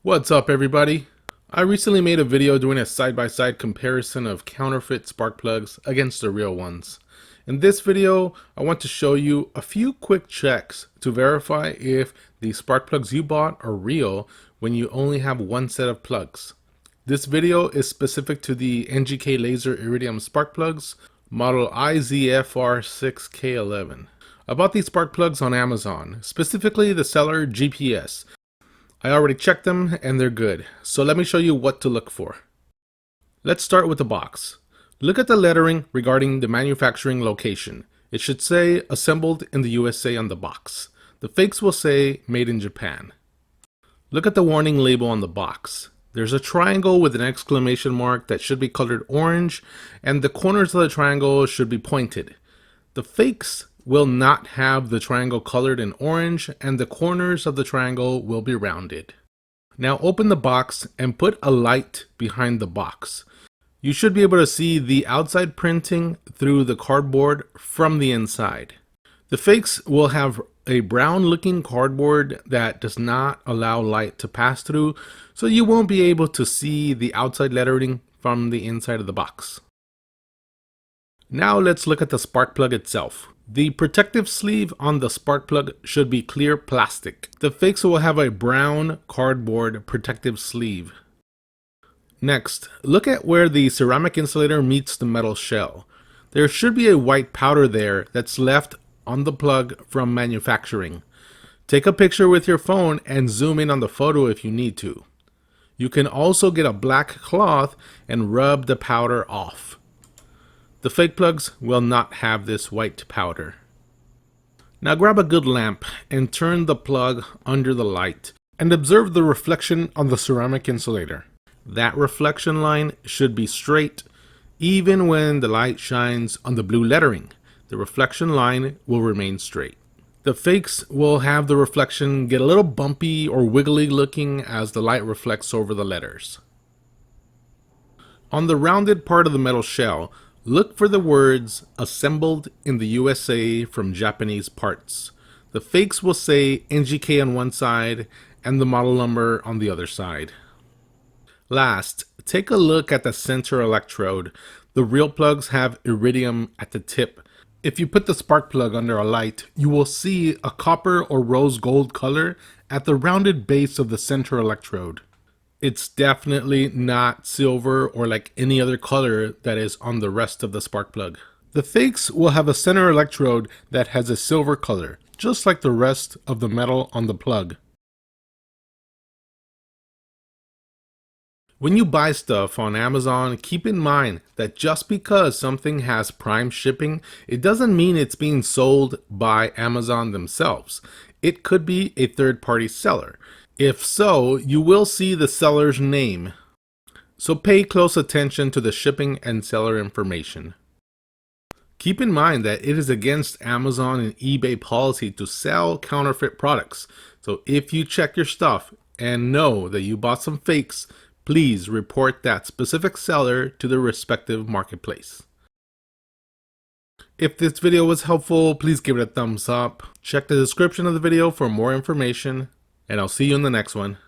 What's up, everybody? I recently made a video doing a side-by-side comparison of counterfeit spark plugs against the real ones. In this video, I want to show you a few quick checks to verify if the spark plugs you bought are real when you only have one set of plugs. This video is specific to the NGK Laser Iridium spark plugs, model IZFR6K11. I bought these spark plugs on Amazon, specifically the seller GPS. I already checked them and they're good, so let me show you what to look for. Let's start with the box. Look at the lettering regarding the manufacturing location. It should say assembled in the USA on the box. The fakes will say made in Japan. Look at the warning label on the box. There's a triangle with an exclamation mark that should be colored orange, and the corners of the triangle should be pointed. The fakes will not have the triangle colored in orange, and the corners of the triangle will be rounded. Now open the box and put a light behind the box. You should be able to see the outside printing through the cardboard from the inside. The fakes will have a brown looking cardboard that does not allow light to pass through, so you won't be able to see the outside lettering from the inside of the box. Now let's look at the spark plug itself. The protective sleeve on the spark plug should be clear plastic. The fakes will have a brown cardboard protective sleeve. Next, look at where the ceramic insulator meets the metal shell. There should be a white powder there that's left on the plug from manufacturing. Take a picture with your phone and zoom in on the photo if you need to. You can also get a black cloth and rub the powder off. The fake plugs will not have this white powder. Now grab a good lamp and turn the plug under the light and observe the reflection on the ceramic insulator. That reflection line should be straight even when the light shines on the blue lettering. The reflection line will remain straight. The fakes will have the reflection get a little bumpy or wiggly looking as the light reflects over the letters. On the rounded part of the metal shell, look for the words assembled in the USA from Japanese parts. The fakes will say NGK on one side and the model number on the other side. Last, take a look at the center electrode. The real plugs have iridium at the tip. If you put the spark plug under a light, you will see a copper or rose gold color at the rounded base of the center electrode. It's definitely not silver or like any other color that is on the rest of the spark plug. The fakes will have a center electrode that has a silver color, just like the rest of the metal on the plug. When you buy stuff on Amazon, keep in mind that just because something has Prime shipping, it doesn't mean it's being sold by Amazon themselves. It could be a third-party seller. If so, you will see the seller's name. So pay close attention to the shipping and seller information. Keep in mind that it is against Amazon and eBay policy to sell counterfeit products. So if you check your stuff and know that you bought some fakes, please report that specific seller to the respective marketplace. If this video was helpful, please give it a thumbs up. Check the description of the video for more information, and I'll see you in the next one.